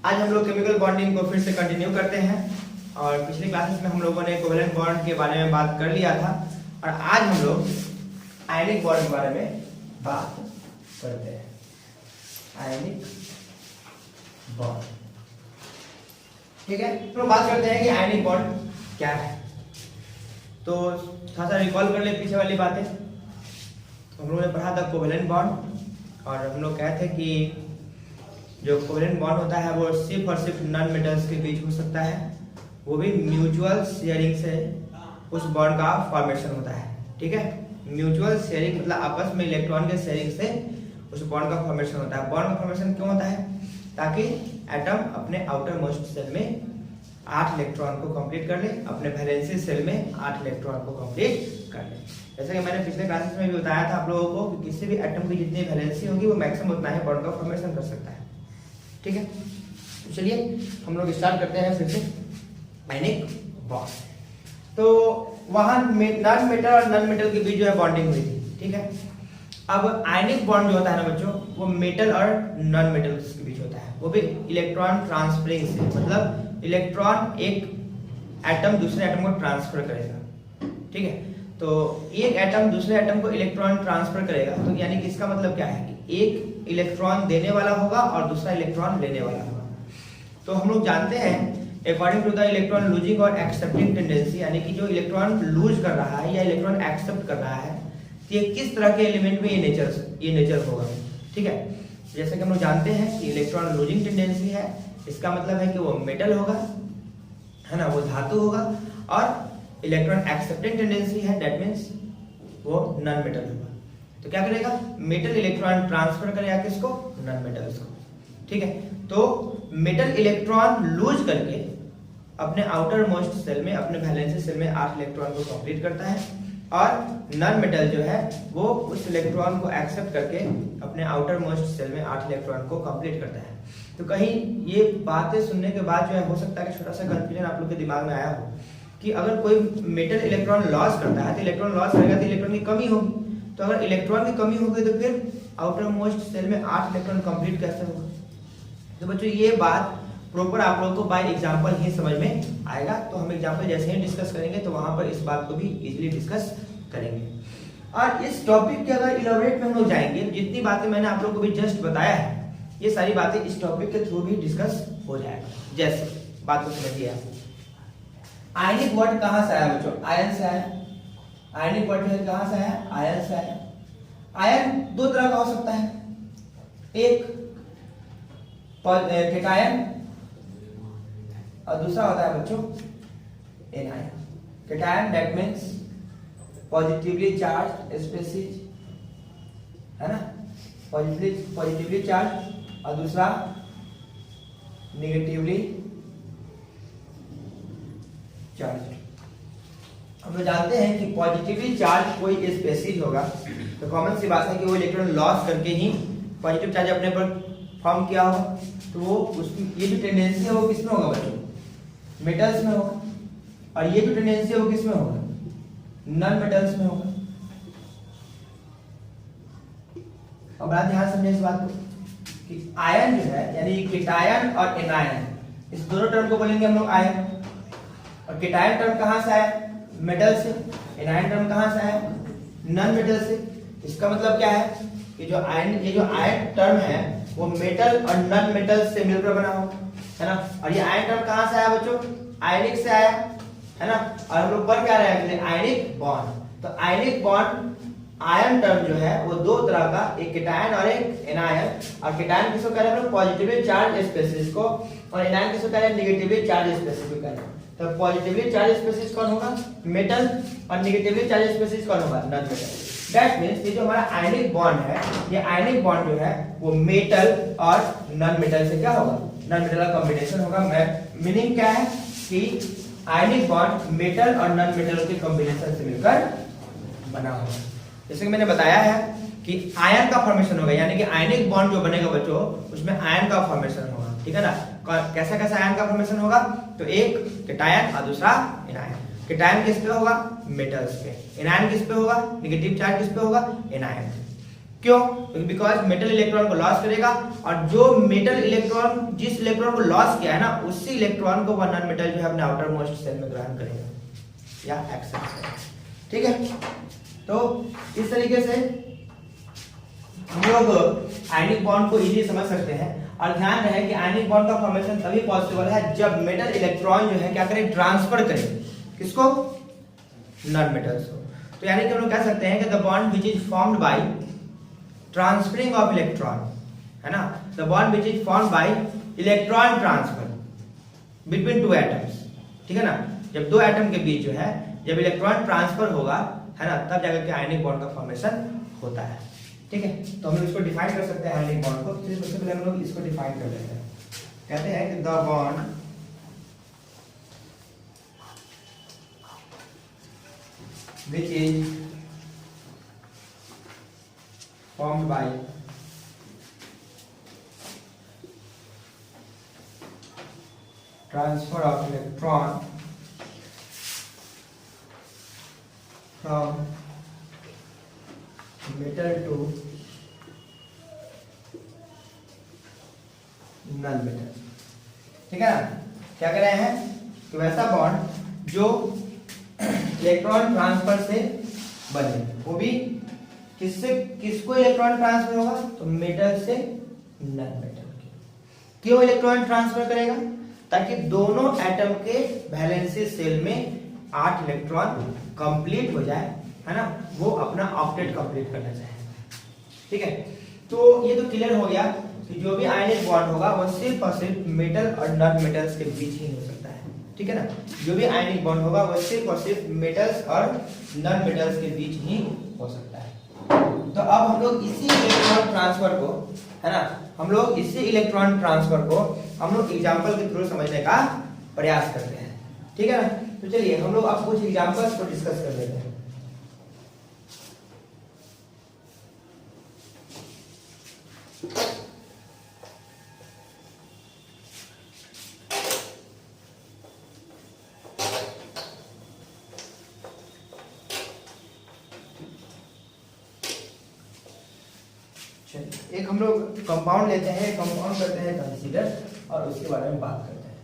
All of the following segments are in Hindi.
आज हम लोग केमिकल बॉन्डिंग को फिर से कंटिन्यू करते हैं और पिछले क्लासेस में हम लोगों ने कोवेलेंट बॉन्ड के बारे में बात कर लिया था और आज हम लोग आयनिक बॉन्ड के बारे में बात करते हैं। आयनिक बॉन्ड, ठीक है। तो बात करते हैं कि आयनिक बॉन्ड क्या है। तो थोड़ा सा रिकॉल कर ले पीछे वाली बातें। हम लोगों ने पढ़ा था कोवेलेंट बॉन्ड और हम लोग कहे थे कि जो कोवेलेंट बॉन्ड होता है वो सिर्फ और सिर्फ नॉन मेटल्स के बीच हो सकता है, वो भी म्यूचुअल शेयरिंग से उस बॉन्ड का फॉर्मेशन होता है, ठीक है। म्यूचुअल शेयरिंग मतलब आपस में इलेक्ट्रॉन के शेयरिंग से उस बॉन्ड का फॉर्मेशन होता है। बॉन्ड का फॉर्मेशन क्यों होता है? ताकि एटम अपने आउटर मोस्ट सेल में 8 इलेक्ट्रॉन को कंप्लीट कर ले, अपने वैलेंसी सेल में 8 इलेक्ट्रॉन को कंप्लीट कर ले। जैसे कि मैंने पिछले क्लासेस में भी बताया था आप लोगों को कि किसी भी एटम की जितनी वैलेंसी होगी वो मैक्सिमम उतना ही बॉन्ड का फॉर्मेशन कर सकता है, ठीक है। तो चलिए हम लोग स्टार्ट करते हैं फिर से आयनिक बॉन्ड। तो वहां नॉन मेटल और नॉन मेटल के बीच जो है बॉन्डिंग हुई थी, ठीक है। अब आयनिक बॉन्ड जो होता है ना बच्चों, वो मेटल और नॉन मेटल के बीच होता है, वो भी इलेक्ट्रॉन ट्रांसफरिंग से, मतलब इलेक्ट्रॉन एक एटम दूसरे एटम को ट्रांसफर करेगा, ठीक है। तो एक एटम दूसरे एटम को इलेक्ट्रॉन ट्रांसफर करेगा, तो यानी कि इसका मतलब क्या है कि एक इलेक्ट्रॉन देने वाला होगा और दूसरा इलेक्ट्रॉन लेने वाला होगा। तो हम लोग जानते हैं according to the electron losing और एक्सेप्टिंग टेंडेंसी, यानी कि जो इलेक्ट्रॉन लूज कर रहा है या इलेक्ट्रॉन एक्सेप्ट कर रहा है, तो ये किस तरह के एलिमेंट में ये नेचर होगा, ठीक है। जैसे कि हम लोग जानते हैं कि इलेक्ट्रॉन लूजिंग टेंडेंसी है, इसका मतलब है कि वो मेटल होगा, है ना, वो धातु होगा। और इलेक्ट्रॉन एक्सेप्टिंग टेंडेंसी है, दैट मींस वो नॉन मेटल होगा। तो क्या करेगा? मेटल इलेक्ट्रॉन ट्रांसफर करेगा किसको? नॉन मेटल्स को, ठीक है। तो मेटल इलेक्ट्रॉन लूज करके अपने आउटर मोस्ट सेल में, अपने वैलेंसी सेल में 8 इलेक्ट्रॉन को कंप्लीट करता है और नॉन मेटल जो है वो उस इलेक्ट्रॉन को एक्सेप्ट करके अपने आउटर मोस्ट सेल में 8 इलेक्ट्रॉन को कंप्लीट करता है। तो कहीं ये बातें सुनने के बाद जो है हो सकता है कि छोटा सा कंफ्यूजन आप लोग के दिमाग में आया हो कि अगर कोई मेटल इलेक्ट्रॉन लॉस करता है तो इलेक्ट्रॉन लॉस करेगा तो इलेक्ट्रॉन की कमी होगी। तो अगर इलेक्ट्रॉन की कमी होगी तो फिर आउटर मोस्ट सेल में 8 इलेक्ट्रॉन कंप्लीट कैसे होगा? तो बच्चों ये बात प्रॉपर आप लोगों को बाय एग्जांपल ही समझ में आएगा। तो हम एग्जांपल जैसे ही डिस्कस करेंगे तो वहां पर इस बात को भी इजीली डिस्कस करेंगे। और इस टॉपिक के अगर इलैबोरेट में हम लोग जाएंगे, जितनी बातें मैंने आप लोगों को भी जस्ट बताया है, ये सारी बातें इस टॉपिक के थ्रू भी डिस्कस हो जाएगा। जैसे बात को समझिए आप, आयनिक वर्ड कहां से आया बच्चों? आयन से आया। आयनिक वर्ड कहां से आया? आयन से आया। आयन दो तरह का हो सकता है, एक केटायन और दूसरा होता है बच्चों anion. Cation that means positively charge species, है ना, पॉजिटिवली चार्ज, और दूसरा नेगेटिवली चार्ज। हम लोग जानते हैं कि पॉजिटिवली चार्ज कोई स्पीशीज होगा तो कॉमन सी बात है कि वो इलेक्ट्रॉन लॉस करके ही पॉजिटिव चार्ज अपने पर फॉर्म किया होगा। तो वो उसकी ये जो टेंडेंसी है वो किसमें होगा बच्चों? मेटल्स में होगा। और ये जो टेंडेंसी है वो किसमें होगा? नॉन मेटल्स में होगा। अब बड़ा ध्यान समझिए इस बात को कि आयन जो है यानी केटायन और एनायन, इस दोनों टर्म को बोलेंगे हम लोग आयन। और केटायन टर्म कहां से आया? मेटल से। एनायन टर्म कहां से आया? नॉन मेटल से। इसका मतलब क्या है कि जो आयन, ये जो आयन टर्म है वो मेटल और नॉन मेटल से मिलकर बना हो, है ना। और ये आयन टर्म कहां से आया बच्चों? आयनिक से आया, है ना। और हम लोग पढ़ क्या रहे हैं? Ionic bond. तो आयनिक बॉन्ड आयन टर्म जो है वो दो तरह का, एक केटायन और एक एनायन। और केटायन किसको कह रहे हैं? पॉजिटिवली चार्ज स्पीशीज को, और एनायन किसको कह रहे हैं? नेगेटिवली चार्ज स्पीशीज को कह रहे हैं। तो पॉजिटिवली चार्ज स्पीशीज कौन होगा? मेटल। और नेगेटिवली चार्ज स्पीशीज कौन होगा? Non metal. दैट मींस ये जो हमारा आयनिक बॉन्ड है, ये आयनिक बॉन्ड जो है वो मेटल और नॉन मेटल से क्या होगा? नॉन मेटल का कॉम्बिनेशन होगा। मीनिंग क्या है कि आयनिक बॉन्ड मेटल और नॉन मेटल के कॉम्बिनेशन से मिलकर बना होगा। जैसे कि मैंने बताया है कि आयन का फॉर्मेशन होगा, यानी कि आयनिक बॉन्ड जो बनेगा बच्चों उसमें आयन का फॉर्मेशन होगा, ठीक है ना। कैसा कैसा आयन का फॉर्मेशन होगा? तो एक केटायन और दूसरा एनायन। केटायन किस पे होगा? मेटल्स पे। एनायन किस पे होगा? नेगेटिव चार्ज किस पे होगा? एनायन। क्यों? बिकॉज मेटल इलेक्ट्रॉन को लॉस करेगा और जो मेटल इलेक्ट्रॉन जिस इलेक्ट्रॉन को लॉस किया है ना उसी इलेक्ट्रॉन को वह नॉन मेटल जो है अपने आउटर मोस्ट सेल में ग्रहण करेगा या एक्सेप्ट करेगा। ठीक है, तो इस तरीके से हम लोग आयनिक बॉन्ड को इजीली समझ सकते हैं। और ध्यान रहे कि आयनिक बॉन्ड का फॉर्मेशन तभी पॉसिबल है जब मेटल इलेक्ट्रॉन जो है क्या करे, ट्रांसफर करे, किसको? नॉन मेटल्स को। तो यानी कि हम लोग कह सकते हैं कि the bond which is formed by transferring of electron, है ना, the bond which is formed by electron transfer between two atoms, ठीक है ना, जब दो एटम के बीच जो है जब इलेक्ट्रॉन ट्रांसफर होगा, है ना, तब जाकर के आयनिक बॉन्ड का फॉर्मेशन होता है। ठीक है, तो हम लोग इसको डिफाइन कर सकते हैं आयनिक बॉन्ड को। सबसे पहले हम लोग इसको डिफाइन कर लेते हैं। कहते हैं कि the bond which is formed by transfer of electron from metal to non metal. ठीक है ना, क्या कह रहे हैं कि वैसा बॉन्ड जो इलेक्ट्रॉन ट्रांसफर से बने, वो भी किससे किसको इलेक्ट्रॉन ट्रांसफर होगा, तो मेटल से नॉन मेटल। क्यों इलेक्ट्रॉन ट्रांसफर करेगा? ताकि दोनों एटम के वैलेंसी सेल में 8 इलेक्ट्रॉन कंप्लीट हो जाए, है ना, वो अपना ऑक्टेट कंप्लीट करना चाहे। ठीक है, तो ये तो क्लियर हो गया कि जो भी आयनिक बॉन्ड होगा वो सिर्फ और सिर्फ मेटल और नॉन मेटल्स के बीच ही हो सकता है। ठीक है ना, जो भी आयनिक बॉन्ड होगा वो सिर्फ और सिर्फ मेटल्स और नॉन मेटल्स के बीच ही हो सकता है। तो अब हम लोग इसी इलेक्ट्रॉन ट्रांसफर को, है ना, हम लोग इसी इलेक्ट्रॉन ट्रांसफर को हम लोग एग्जांपल के थ्रू समझने का प्रयास करते हैं। ठीक है ना, तो चलिए हम लोग अब कुछ एग्जांपल्स को डिस्कस कर लेते हैं। एक हम लोग कंपाउंड लेते हैं, कंपाउंड करते हैं कंसीडर और उसके बारे में बात करते हैं।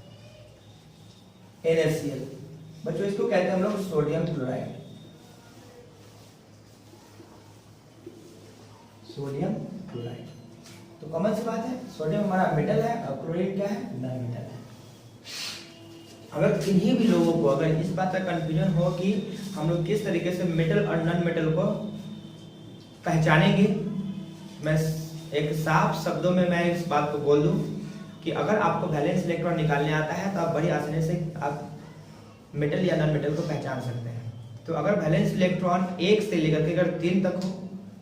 NaCl, बच्चों इसको कहते हैं हम लोग सोडियम क्लोराइड। सोडियम क्लोराइड तो कॉमन सी बात है, सोडियम हमारा मेटल है और क्लोरीन क्या है, नॉन मेटल है। अगर किन्हीं भी लोगों को अगर इस बात का कंफ्यूजन हो कि हम लोग किस तरीके से मेटल और नॉन मेटल को पहचानेंगे, मैं एक साफ शब्दों में मैं इस बात को बोल दूं कि अगर आपको वैलेंस इलेक्ट्रॉन निकालने आता है तो आप बड़ी आसानी से आप मेटल या नॉन मेटल को पहचान सकते हैं। तो अगर वैलेंस इलेक्ट्रॉन 1 से लेकर के अगर 3 तक हो,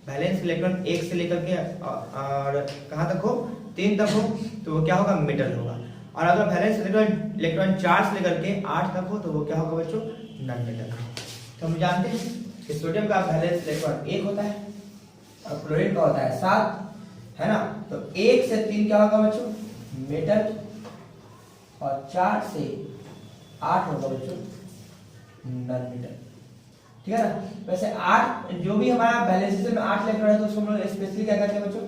वैलेंस इलेक्ट्रॉन 1 से लेकर के और कहाँ तक हो, 3 तक हो, तो वो क्या होगा, मेटल होगा। और अगर वैलेंस इलेक्ट्रॉन 4 से लेकर के 8 तक हो तो वो क्या होगा बच्चों, नॉन मेटल। तो हम जानते हैं कि सोडियम का वैलेंस इलेक्ट्रॉन 1 होता है और क्लोरीन का होता है 7, है ना। तो 1 से 3 क्या होगा बच्चों, मेटल, और 4 से 8 होगा बच्चों नॉन मेटल। ठीक है ना। वैसे 8 जो भी हमारा बैलेंस सिस्टम में 8 इलेक्ट्रॉन है तो उसको हम लोग स्पेशली क्या कहते हैं बच्चों,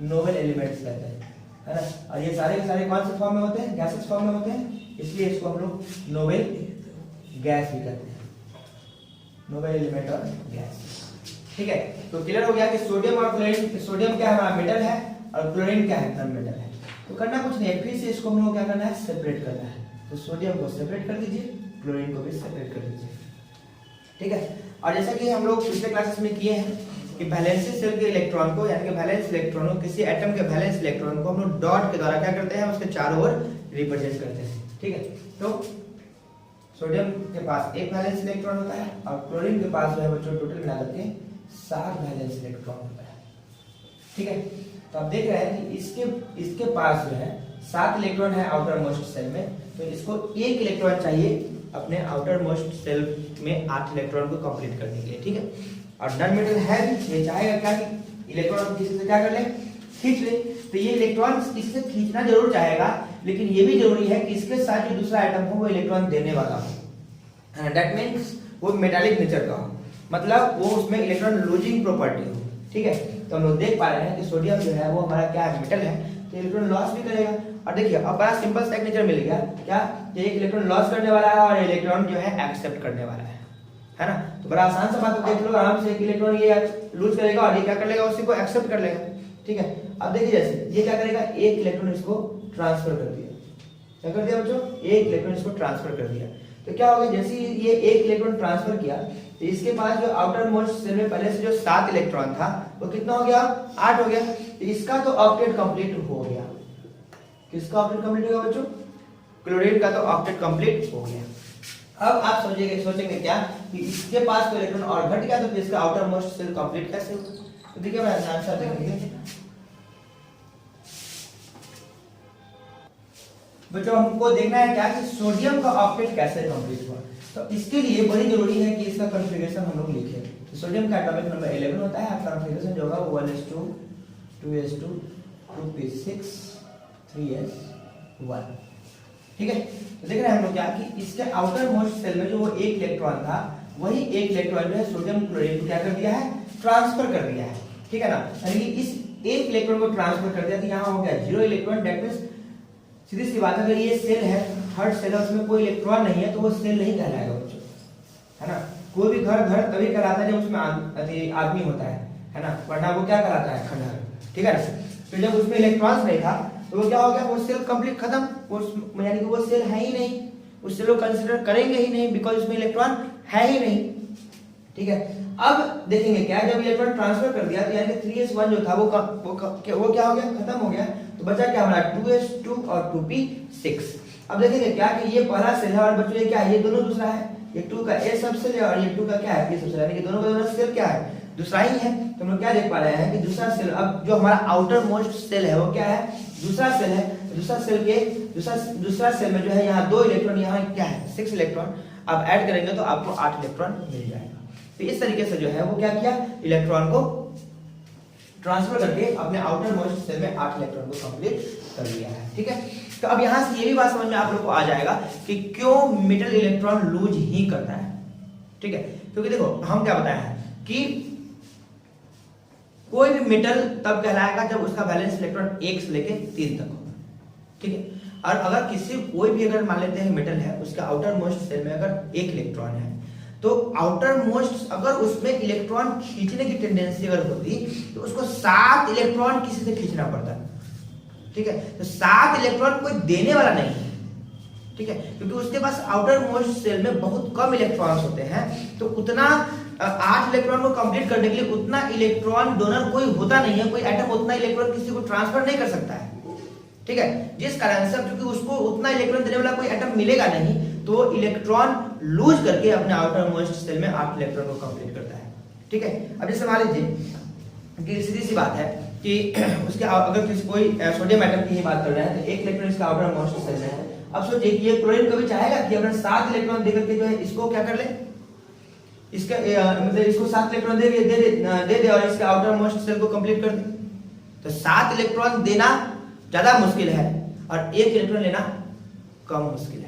नोबल एलिमेंट्स कहते हैं, है ना। और ये सारे के सारे कौन से फॉर्म में होते हैं, गैसेस फॉर्म में होते हैं, इसलिए इसको हम लोग नोबल गैस भी कहते हैं, नोबल एलिमेंट और गैस। ठीक है, तो क्लियर हो गया कि सोडियम और क्लोरीन, सोडियम क्या है हमारा मेटल है और क्लोरीन क्या है, नॉन मेटल है। तो करना कुछ नहीं है, फिर से इसको हम लोग क्या करना है, सेपरेट करना है। तो सोडियम को सेपरेट कर दीजिए, क्लोरीन को भी सेपरेट कर दीजिए। ठीक है, और जैसा कि हम लोग पिछले क्लासेस में किए हैं कि वैलेंसी सेल के इलेक्ट्रॉन को, यानी कि वैलेंस इलेक्ट्रॉन को, किसी एटम के वैलेंस इलेक्ट्रॉन को हम लोग डॉट के द्वारा क्या करते हैं, उसके चारों ओर रिप्रेजेंट करते हैं। ठीक है, तो सोडियम के पास 1 वैलेंस इलेक्ट्रॉन होता है और क्लोरीन के पास जो है बच्चों टोटल मिला करके 7 वैलेंस इलेक्ट्रॉन होता है। ठीक है, तो आप देख रहे हैं कि इसके पास जो है 7 इलेक्ट्रॉन है आउटर मोस्ट सेल में, तो इसको 1 इलेक्ट्रॉन चाहिए अपने आउटर मोस्ट सेल में 8 इलेक्ट्रॉन को कंप्लीट करने के लिए। ठीक है, और नॉन मेटल है भी, ये चाहेगा क्या कि इलेक्ट्रॉन किसी से क्या कर ले, खींच ले। तो ये इलेक्ट्रॉन इससे खींचना जरूर चाहेगा, लेकिन ये भी जरूरी है कि इसके साथ जो दूसरा एटम हो वो इलेक्ट्रॉन देने वाला हो। दैट मींस वो मेटालिक नेचर का हो, मतलब वो उसमें इलेक्ट्रॉन लूजिंग प्रॉपर्टी हो। ठीक है, तो हम लोग देख पा रहे हैं कि सोडियम जो है वो हमारा क्या है, मेटल है, तो इलेक्ट्रॉन लॉस भी करेगा। और देखिए अब बड़ा सिंपल सिग्नेचर मिल गया, क्या ये एक इलेक्ट्रॉन लॉस करने वाला है और इलेक्ट्रॉन जो है एक्सेप्ट करने वाला है ना। तो बड़ा आसान सा बात देख लो आराम से, एक इलेक्ट्रॉन ये लूज करेगा और ये क्या कर लेगा, उसी को एक्सेप्ट कर लेगा। ठीक है, अब देखिए जैसे ये क्या करेगा, एक इलेक्ट्रॉन इसको ट्रांसफर कर दिया, क्या कर दिया बच्चों, एक इलेक्ट्रॉन इसको ट्रांसफर कर दिया। तो क्या होगा, जैसे ये एक इलेक्ट्रॉन ट्रांसफर किया तो इसके पास जो आउटर मोस्ट सेल में पहले से जो 7 इलेक्ट्रॉन था वो कितना हो गया, 8 हो गया। तो इसका तो ऑक्टेट कंप्लीट हो गया। किसका ऑक्टेट कंप्लीट हो गया बच्चों, क्लोरीन का तो ऑक्टेट कंप्लीट हो गया। अब आप सोचेंगे क्या कि इसके पास तो इलेक्ट्रॉन और घट गया, तो इसका आउटर मोस्ट सेल कंप्लीट कैसे होगा। तो देखिए मैं आंसर देखेंगे बच्चों, हमको देखना है क्या कि सोडियम का ऑक्टेट कैसे कंप्लीट हुआ। तो इसके लिए बड़ी जरूरी है कि इसका कॉन्फ़िगरेशन हम लोग लिखें। तो सोडियम का एटॉमिक नंबर 11 होता है, आपका कॉन्फ़िगरेशन जो होगा वो 1s2 2s2 2p6 3s1। ठीक है, तो देख रहे हैं हम लोग क्या कि इसके आउटर मोस्ट सेल में जो वो एक इलेक्ट्रॉन था, वही एक इलेक्ट्रॉन जो है सोडियम क्लोरीन को क्या कर दिया है, ट्रांसफर कर दिया है। ठीक है ना, यानी कि इस एक इलेक्ट्रॉन को ट्रांसफर कर दिया, तो यहाँ हो गया 0 इलेक्ट्रॉन। दैट मींस सीधी सी बात है, अगर ये सेल है, थर्ड सेल है, उसमें कोई इलेक्ट्रॉन नहीं है, तो वो सेल नहीं कहलाएगा बच्चों, है ना। कोई भी घर तभी कहलाता है जब उसमें आदमी होता है ना, वरना वो क्या कहलाता है, खंडहर। ठीक है ना, तो जब उसमें इलेक्ट्रॉन्स नहीं था तो वो क्या हो गया, वो सेल कंप्लीट खत्म, वो यानी कि वो सेल है ही नहीं, उस सेल को कंसीडर करेंगे ही नहीं, बिकॉज उसमें इलेक्ट्रॉन है ही नहीं। ठीक है, अब देखेंगे क्या, जब इलेक्ट्रॉन ट्रांसफर कर दिया तो यानी कि 3s1 जो था वो क्या हो गया, खत्म हो गया। तो बचा क्या हमारा 2s2 और 2p6। अब देखेंगे क्या कि ये पहला सेल है और बच्चों ये क्या है, ये दोनों दूसरा है, ये 2 का ए सबसेल है और ये 2 का क्या है, पी सबसेल, यानी कि दोनों का दोनों सेल क्या है, दूसरा ही है। तो हम लोग क्या देख पा रहे हैं कि दूसरा सेल, अब जो हमारा आउटर मोस्ट सेल है वो क्या है, दूसरा सेल है। दूसरा सेल में जो है यहाँ 2 इलेक्ट्रॉन, यहाँ क्या है 6 इलेक्ट्रॉन। अब ऐड करेंगे तो आपको 8 इलेक्ट्रॉन मिल जाएगा। तो इस तरीके से जो है वो क्या किया, इलेक्ट्रॉन को ट्रांसफर करके अपने आउटर मोस्ट सेल में 8 इलेक्ट्रॉन को कंप्लीट कर लिया है। ठीक है, तो अब यहां से ये भी बात समझ में आप लोग को आ जाएगा कि क्यों मेटल इलेक्ट्रॉन लूज ही करता है। ठीक है, क्योंकि देखो हम क्या बताए हैं कि कोई भी मेटल तब कहलाएगा जब उसका वैलेंस इलेक्ट्रॉन 1 से लेके 3 तक होगा। ठीक है, और अगर कोई भी अगर मान लेते हैं मेटल है, उसका आउटर मोस्ट सेल में अगर 1 इलेक्ट्रॉन है, तो आउटर मोस्ट अगर उसमें इलेक्ट्रॉन खींचने की टेंडेंसी अगर होती तो उसको 7 इलेक्ट्रॉन किसी से खींचना पड़ता है। ठीक है, तो 7 इलेक्ट्रॉन कोई देने वाला नहीं है। ठीक है, क्योंकि उसके पास आउटर मोस्ट सेल में बहुत कम इलेक्ट्रॉन्स होते हैं, तो उतना 8 इलेक्ट्रॉन को कंप्लीट करने के लिए उतना इलेक्ट्रॉन डोनर कोई होता नहीं है, कोई एटम उतना इलेक्ट्रॉन किसी को ट्रांसफर नहीं कर सकता है। ठीक है, जिस कारण से क्योंकि उसको उतना इलेक्ट्रॉन देने वाला कोई एटम मिलेगा नहीं, तो इलेक्ट्रॉन लूज करके अपने आउटर मोस्ट सेल में 8 इलेक्ट्रॉन को कंप्लीट करता है। ठीक है, अब जैसे मान लीजिए कि सीधी सी बात है कि उसके अगर कोई सोडियम एटम की ही बात कर रहे हैं, तो 1 इलेक्ट्रॉन इसका आउटर मोस्ट सेल में है। अब सोचिए कि ये क्लोरीन कभी चाहेगा कि अगर 7 इलेक्ट्रॉन देकर के जो है इसको क्या कर ले, इसका मतलब इसको 7 इलेक्ट्रॉन दे और इसके आउटर मोस्ट सेल को कंप्लीट कर दे। तो 7 इलेक्ट्रॉन देना ज्यादा मुश्किल है और 1 इलेक्ट्रॉन लेना कम मुश्किल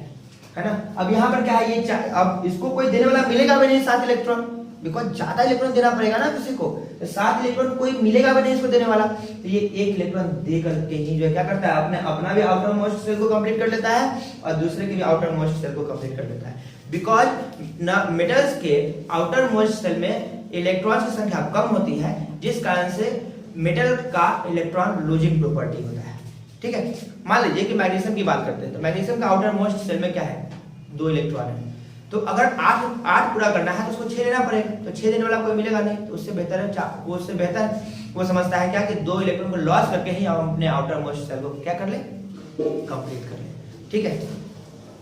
है ना। अब यहाँ पर क्या है, ये अब इसको कोई देने वाला मिलेगा भी नहीं 7 इलेक्ट्रॉन, बिकॉज ज्यादा इलेक्ट्रॉन देना पड़ेगा ना किसी को, तो 7 इलेक्ट्रॉन कोई मिलेगा भी नहीं इसको देने वाला। तो ये 1 इलेक्ट्रॉन दे करके ही जो है क्या करता है, अपना भी आउटर मोस्ट सेल को कंप्लीट कर लेता है और दूसरे के भी आउटर मोस्ट सेल को कंप्लीट कर लेता है। बिकॉज मेटल्स के आउटर मोस्ट सेल में इलेक्ट्रॉन की संख्या कम होती है, जिस कारण से मेटल का इलेक्ट्रॉन लूजिंग प्रॉपर्टी होता है। ठीक है, मान लीजिए कि मैग्नीशियम की बात करते हैं, तो मैग्नीशियम का आउटर मोस्ट सेल में क्या है, 2 इलेक्ट्रॉन है। तो अगर 8 पूरा करना है तो उसको 6 लेना पड़ेगा, तो 6 देने वाला कोई मिलेगा नहीं, तो उससे बेहतर है वो समझता है क्या कि 2 इलेक्ट्रॉन को लॉस करके ही हम अपने आउटर मोस्ट सेल को क्या कर ले, कंप्लीट कर ले। ठीक है,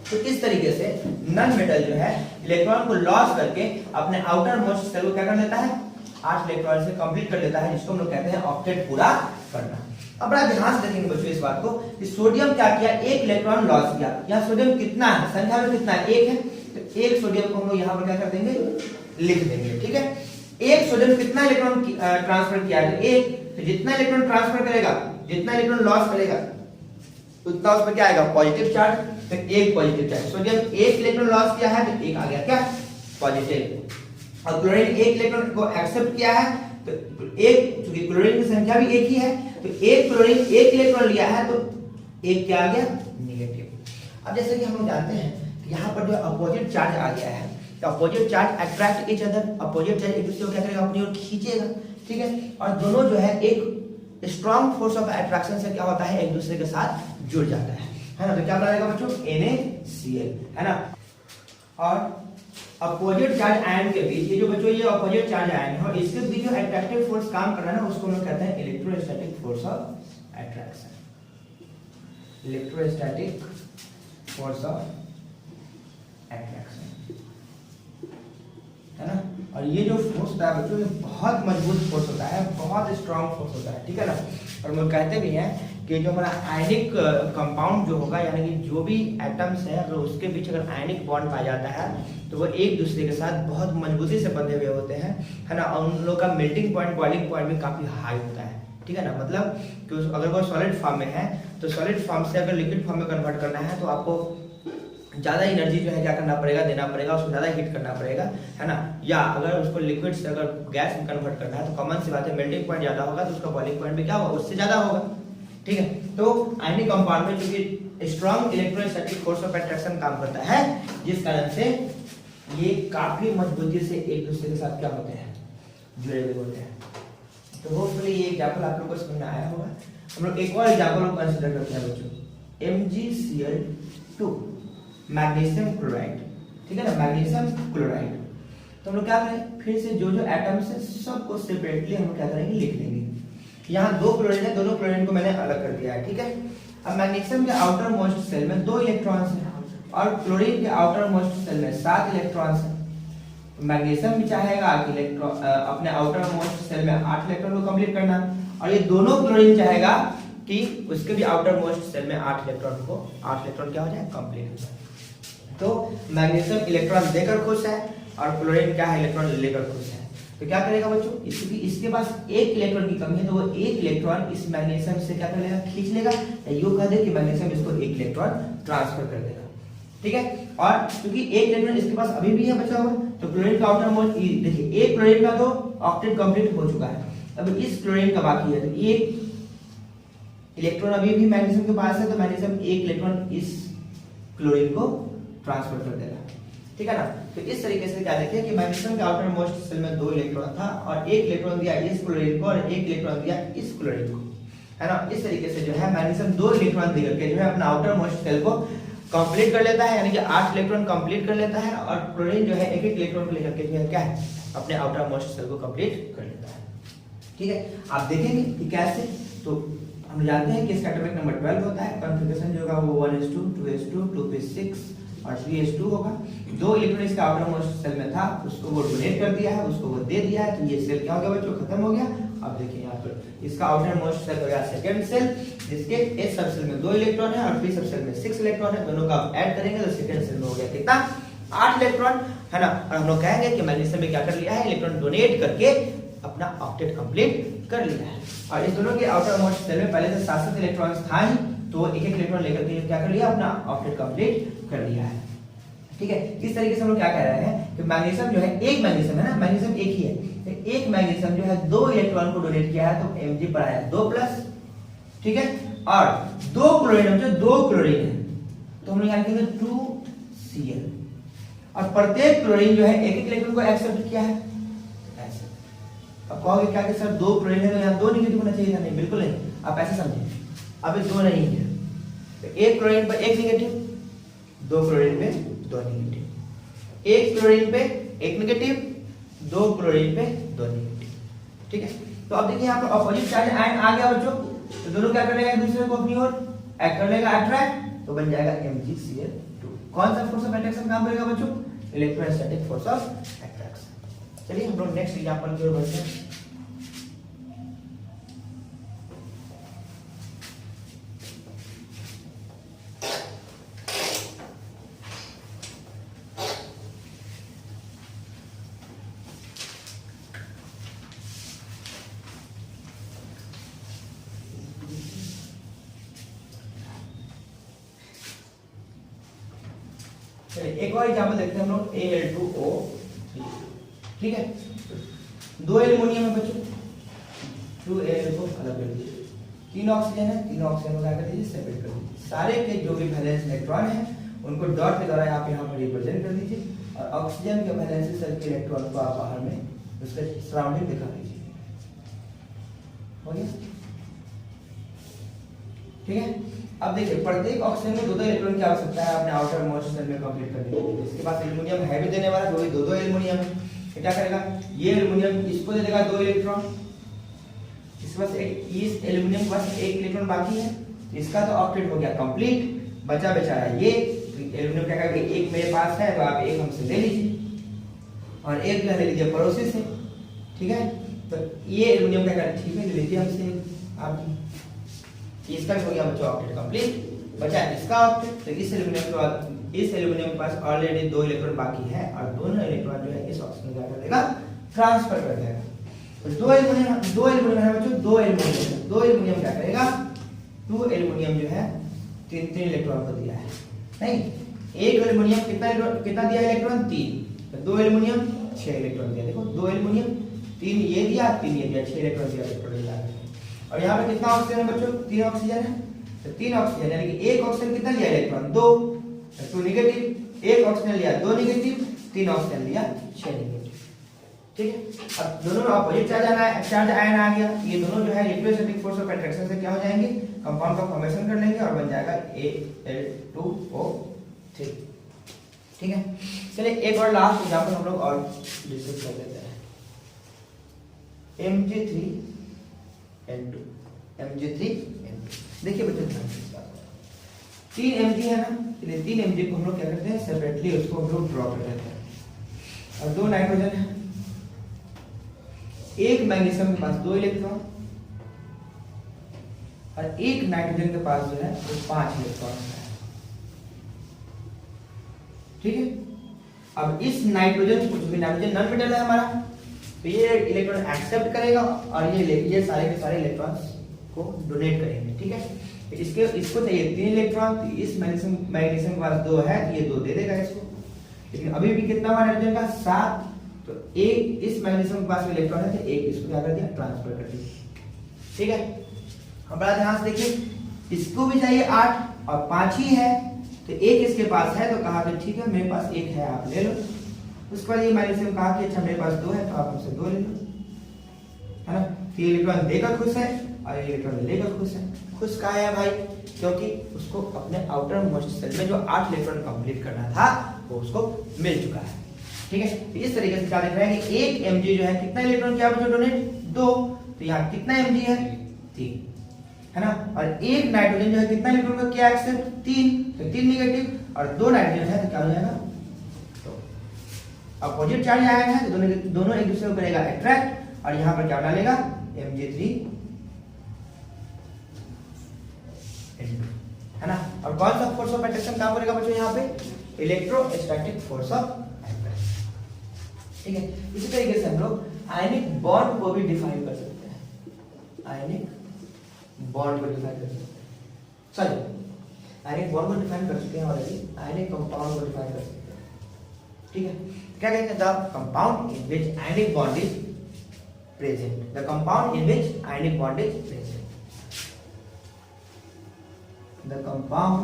तो इस तरीके से नॉन मेटल जो है इलेक्ट्रॉन को लॉस करके अपने आउटर मोस्ट सेल को क्या कर लेता है, 8 इलेक्ट्रॉन से कंप्लीट कर लेता है, जिसको हम लोग कहते हैं ऑक्टेट पूरा करना। अब बड़ा ध्यान से देखेंगे बच्चों इस बात को कि सोडियम क्या किया, 1 इलेक्ट्रॉन लॉस किया। यहाँ सोडियम कितना है, संख्या में कितना है, 1 है, तो 1 सोडियम को हम लोग यहाँ पर क्या कर देंगे, लिख देंगे। ठीक है, 1 सोडियम कितना इलेक्ट्रॉन ट्रांसफर किया है, 1, तो जितना इलेक्ट्रॉन ट्रांसफर करेगा, जितना इलेक्ट्रॉन लॉस करेगा उतना उस पर क्या आएगा, पॉजिटिव चार्ज। तो 1 positive charge, sodium 1 electron loss किया है तो 1 आ गया क्या, पॉजिटिव। और क्लोरीन 1 इलेक्ट्रॉन को एक्सेप्ट किया है, तो एक, चूंकि क्लोरीन की संख्या भी एक ही है, तो एक क्लोरीन एक इलेक्ट्रॉन लिया है तो एक क्या आ गया, नेगेटिव। अब जैसे कि हम लोग जानते हैं कि यहाँ पर जो अपोजिट चार्ज आ गया है, तो opposite charge attract each other, opposite charge एक दूसरे को क्या करेगा, अपनी ओर खींचेगा, ठीक है। और दोनों जो है एक स्ट्रॉन्ग फोर्स ऑफ अट्रैक्शन से क्या होता है, एक दूसरे के साथ जुड़ जाता है ना। तो क्या बनाएगा बच्चों, NaCl, है ना। और अपोजिट चार्ज आयन के बीच, ये जो बच्चों ये अपोजिट चार्ज आयन है, और इसके बीच जो अट्रैक्टिव फोर्स काम कर रहा है ना, उसको हम लोग कहते हैं electrostatic force of attraction, electrostatic force of attraction, है ना। और ये जो फोर्स होता है बच्चों, ये बहुत मजबूत फोर्स होता है, बहुत स्ट्रांग फोर्स होता है, ठीक है ना। और हम लोग कहते भी हैं कि जो हमारा आयनिक कंपाउंड जो होगा, यानी कि जो भी एटम्स है, अगर उसके बीच अगर आयनिक बॉन्ड पाया जाता है तो वो एक दूसरे के साथ बहुत मजबूती से बंधे हुए होते हैं, है ना। और उन लोगों का मेल्टिंग पॉइंट, बॉइलिंग पॉइंट भी काफी हाई होता है, ठीक है ना। मतलब कि अगर वो सॉलिड फॉर्म में है तो सॉलिड फॉर्म से अगर लिक्विड फॉर्म में कन्वर्ट करना है तो आपको ज़्यादा एनर्जी जो है क्या करना पड़ेगा, देना पड़ेगा, उसको ज़्यादा हीट करना पड़ेगा, है ना। या अगर उसको लिक्विड से अगर गैस में कन्वर्ट करना है तो कॉमन सी बात है, मेल्टिंग पॉइंट ज़्यादा होगा तो उसका बॉइलिंग पॉइंट भी क्या होगा, उससे ज़्यादा होगा, ठीक है। तो आयनिक कंपाउंड में चूंकि strong electrostatic force of attraction काम करता है, जिस कारण से ये काफी मजबूती से एक दूसरे के साथ क्या होते हैं, जुड़े हुए होते हैं। तो होपफुली ये एग्जांपल आप लोगों को समझ में आया होगा। हम लोग एक और एग्जांपल को कंसीडर करते हैं बच्चों, MgCl2 मैग्नीशियम क्लोराइड, ठीक है ना, मैग्नीशियम क्लोराइड। तो हम लोग क्या करें, फिर से जो जो एटम्स है सबको सेपरेटली हम लोग क्या करेंगे, लिख लेंगे। यहाँ दो क्लोरीन है, दोनों क्लोरीन को मैंने अलग कर दिया है, ठीक है। अब मैग्नीशियम के आउटर मोस्ट सेल में 2 इलेक्ट्रॉन्स हैं और क्लोरीन के आउटर मोस्ट सेल में 7 इलेक्ट्रॉन्स हैं। मैग्नीशियम भी चाहेगा कि इलेक्ट्रॉन अपने आउटर मोस्ट सेल में 8 इलेक्ट्रॉन को कंप्लीट करना, और ये दोनों क्लोरीन चाहेगा कि उसके भी आउटर मोस्ट सेल में 8 इलेक्ट्रॉन क्या हो जाए, कंप्लीट हो जाए। तो मैग्नीशियम इलेक्ट्रॉन देकर खुश है और क्लोरीन क्या है, इलेक्ट्रॉन लेकर खुश है। तो क्या करेगा बच्चों, इसके पास एक इलेक्ट्रॉन की कमी है तो वो एक इलेक्ट्रॉन इस मैग्नीशियम से क्या कर लेगा, खींच लेगा, या यूं कह दे कि मैग्नीशियम इसको एक इलेक्ट्रॉन ट्रांसफर कर देगा, ठीक है। और क्योंकि एक इलेक्ट्रॉन इसके पास अभी भी है बचा हुआ, तो क्लोरीन का आउटर मोस्ट, देखिए एक क्लोरीन का तो ऑक्टेट कंप्लीट हो चुका है, अब इस क्लोरीन का बाकी है, तो एक इलेक्ट्रॉन अभी भी मैग्नीशियम के पास है, तो मैग्नीशियम एक इलेक्ट्रॉन इस क्लोरीन को ट्रांसफर कर देगा, ठीक है ना। तो इस तरीके से क्या देखिए कि मैग्नीशियम के आउटर मोस्ट सेल में 2 इलेक्ट्रॉन था और एक इलेक्ट्रॉन दिया इस क्लोरीन को और एक इलेक्ट्रॉन दिया इस क्लोरीन को, है ना। इस तरीके से जो है मैग्नीशियम 2 इलेक्ट्रॉन देकर के जो है अपना आउटर मोस्ट सेल को कंप्लीट कर लेता है, यानी कि 8 इलेक्ट्रॉन कंप्लीट कर लेता है, और क्लोरीन जो है एक एक इलेक्ट्रॉन को लेकर के जो है क्या है, अपने आउटर मोस्ट सेल को कंप्लीट कर लेता है, ठीक है। आप देखेंगे कि कैसे, तो हम जानते हैं कि इसका एटॉमिक नंबर 12 होता है, कॉन्फ़िगरेशन जो होगा वो 1s2 2s2 2p6 और 3s2 होगा। 2 इलेक्ट्रॉन इसका आउटर मोस्ट सेल में था, उसको वो डोनेट कर दिया है, उसको वो दे दिया है, तो ये सेल क्या हो गया बच्चों, खत्म हो गया। अब देखिए यहाँ पर इसका आउटर मोस्ट सेल हो गया सेकंड सेल, जिसके एस सब सेल में 2 इलेक्ट्रॉन है और पी सब सेल में 6 इलेक्ट्रॉन है, दोनों का ऐड करेंगे तो सेकंड सेल में हो गया कितना, 8 इलेक्ट्रॉन, है ना। और हम लोग कहेंगे कि मैग्नीशियम में क्या कर लिया है, इलेक्ट्रॉन डोनेट करके अपना ऑक्टेट कंप्लीट कर लिया है। और इस दोनों के आउटर मोस्ट सेल में पहले से 7 इलेक्ट्रॉन्स था ही, तो एक एक इलेक्ट्रॉन लेकर के क्या कर लिया, अपना ऑक्टेट कंप्लीट कर लिया है, ठीक है। इस तरीके से हम लोग क्या कह रहे हैं कि मैग्नीशियम जो है, एक मैग्नीशियम है ना, मैग्नीशियम एक ही है, तो एक मैग्नीशियम जो है 2 इलेक्ट्रॉन को डोनेट किया है, तो Mg पर आया 2+, ठीक है। और 2 क्लोरीन जो 2 क्लोरीन है, तो हम लोग यहाँ लिखेंगे 2Cl, और प्रत्येक क्लोरीन जो है एक एक इलेक्ट्रॉन को एक्सेप्ट किया है ऐसे। अब कहोगे क्या कि सर 2 क्लोरीन है तो यहाँ 2 नेगेटिव होना चाहिए था, नहीं, बिल्कुल नहीं, आप ऐसे समझिए, अब 2 नहीं है, तो एक क्लोरीन पर एक नेगेटिव, 2 क्लोरीन पे 2 नेगेटिव, एक क्लोरीन पे एक नेगेटिव, 2 क्लोरीन पे 2 नेगेटिव, ठीक है। तो अब देखिए यहाँ पर अपोजिट चार्ज आयन आ गया बच्चों, तो दोनों क्या करेगा, एक दूसरे को अपनी ओर कर लेगा अट्रैक्ट, तो बन जाएगा MgCl2। कौन सा फोर्स ऑफ अट्रैक्शन काम करेगा बच्चों, इलेक्ट्रोस्टैटिक फोर्स ऑफ अट्रैक्शन। चलिए हम लोग नेक्स्ट एग्जांपल की ओर बढ़ते हैं। एक और एग्जांपल देखते हैं हम लोग, Al2O3, ठीक है। 2 एल्युमिनियम है बच्चों, 2Al को अलग कर दीजिए, 3 ऑक्सीजन है, 3 ऑक्सीजन को क्या कर दीजिए सेपरेट कर दीजिए। सारे के जो भी वैलेंस इलेक्ट्रॉन है उनको डॉट के द्वारा आप यहाँ पर रिप्रेजेंट कर दीजिए और ऑक्सीजन के वैलेंसी सेल के इलेक्ट्रॉन को आप बाहर में उसके सराउंडिंग दिखा दीजिए। हो गया, ठीक है। अब देखिए प्रत्येक ऑक्सीजन में 2-2 इलेक्ट्रॉन की आवश्यकता है अपने आउटर मोस्ट सेल में कंप्लीट करने के लिए। इसके पास एल्युमिनियम है भी देने वाला, 2 एल्युमिनियम है, क्या करेगा ये एल्युमिनियम इसको दे देगा 2 इलेक्ट्रॉन, इसके पास इस एल्युमिनियम के पास 1 इलेक्ट्रॉन बाकी है, इसका तो ऑक्टेट हो गया कंप्लीट, बचा बेचारा ये एल्युमिनियम क्या करेगा, एक मेरे पास है तो आप एक हमसे ले लीजिए और एक जो है ले लीजिए पड़ोसी से, ठीक है। तो ये एल्युमिनियम क्या करेगा, ठीक है ले लीजिए हमसे आप, इसका हो गया बच्चों ऑक्टेट कंप्लीट, बचा इसका ऑक्टेट। तो इस एल्युमिनियम के पास ऑलरेडी 2 इलेक्ट्रॉन बाकी है और दोनों इलेक्ट्रॉन जो है इस ऑक्सीजन क्या कर देगा, ट्रांसफर कर देगा। तो 2 एल्युमिनियम है बच्चों, 2 एल्युमिनियम क्या करेगा, 2 एल्युमिनियम जो है 3 इलेक्ट्रॉन को दिया है, नहीं एक एल्युमिनियम कितना दिया इलेक्ट्रॉन 3, तो 2 एल्युमिनियम 6 इलेक्ट्रॉन दिया। देखो 2 एल्युमिनियम 3 ये दिया 3 ये दिया, 6 इलेक्ट्रॉन दिया इलेक्ट्रॉन। और यहाँ पे कितना ऑक्सीजन है बच्चों, 3 ऑक्सीजन है, तो 3 ऑक्सीजन यानी कि एक ऑक्सीजन कितना लिया इलेक्ट्रॉन 2 नेगेटिव, एक ऑक्सीजन लिया 2 नेगेटिव, 3 ऑक्सीजन लिया 6 नेगेटिव, ठीक है। अब दोनों में अपोजिट चार्ज आयन आ गया, ये दोनों जो है इलेक्ट्रोस्टैटिक फोर्स ऑफ अट्रैक्शन से क्या हो जाएंगे, कंपाउंड का फॉर्मेशन कर लेंगे और बन जाएगा Al2O3, ठीक है। चलिए एक और लास्ट एग्जांपल हम लोग और डिस्कस कर लेते हैं, Mg3N2। देखिए बच्चों 3 Mg है ना, इसलिए 3 Mg को हम लोग क्या करते हैं सेपरेटली उसको हम लोग ड्रॉ कर देते हैं और 2 नाइट्रोजन है, एक मैग्नीशियम के पास 2 इलेक्ट्रॉन और एक नाइट्रोजन के पास जो है वो 5 इलेक्ट्रॉन है, ठीक है। अब इस नाइट्रोजन कुछ भी नाइट्रोजन नॉन मेटल है हमारा, तो ये इलेक्ट्रॉन एक्सेप्ट करेगा और ये सारे के सारे इलेक्ट्रॉन्स को डोनेट करेंगे, ठीक है। तो इसको चाहिए 3 इलेक्ट्रॉन, तो इस मैग्नीशियम के पास 2 है, ये 2 दे देगा इसको, लेकिन अभी भी कितना हुआ नाइट्रोजन का 7, तो एक इस मैग्नीशियम के पास इलेक्ट्रॉन है तो एक इसको क्या कर दिया ट्रांसफर कर दिया, ठीक है। अब बड़ा ध्यान से देखिए, इसको भी चाहिए 8 और 5 ही है, तो एक इसके पास है तो कहा कि ठीक है मेरे पास एक है आप ले लो। उसके बाद ये मैग्नीशियम कहा कि अच्छा मेरे पास 2 है तो आप हमसे 2 ले लो, है ना। तो ये इलेक्ट्रॉन देकर खुश है और ये इलेक्ट्रॉन लेकर खुश है। खुश का है भाई, क्योंकि उसको अपने आउटर मोस्ट सेल में जो 8 इलेक्ट्रॉन कंप्लीट करना था वो उसको मिल चुका है, ठीक है। तो इस तरीके से क्या देख रहे हैं कि एक Mg जो है कितना इलेक्ट्रॉन किया बच्चों डोनेट 2, तो यहाँ कितना Mg है 3, है ना। और एक नाइट्रोजन जो है कितना इलेक्ट्रॉन का किया एक्सेप्ट 3, तो 3 नेगेटिव और 2 नाइट्रोजन है तो क्या हो जाएगा, तो अपोजिट चार्ज आयन है तो दोनों एक दूसरे को करेगा अट्रैक्ट और यहाँ पर क्या डालेगा Mg3, है ना। और कौन सा फोर्स ऑफ अट्रैक्शन काम करेगा बच्चों यहाँ पे, इलेक्ट्रोस्टैटिक फोर्स ऑफ अट्रैक्शन, ठीक है। इसी तरीके से हम लोग आयनिक बॉन्ड को भी डिफाइन कर सकते हैं, आयनिक बॉन्ड को डिफाइन कर सकते हैं, सॉरी आयनिक बॉन्ड को डिफाइन कर चुके हैं ऑलरेडी, आयनिक कंपाउंड को डिफाइन कर सकते हैं, ठीक है। क्या कहते हैं, the compound in which ionic bond is present, the compound in which ionic bond is present, the compound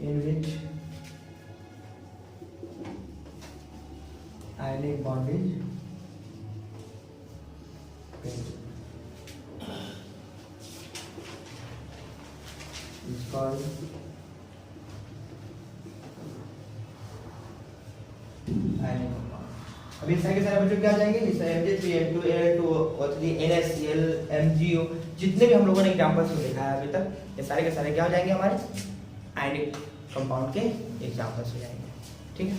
in which ionic bond is called ionic compound। अभी सारे के सारे बच्चों क्या जाएंगे, Mg3N2 Al2O3 NaCl MgO जितने भी हम लोगों ने एग्जांपल्स में देखा है अभी तक, ये सारे के सारे क्या हो जाएंगे हमारे आयनिक कंपाउंड के एग्जांपल्स हो जाएंगे, ठीक है।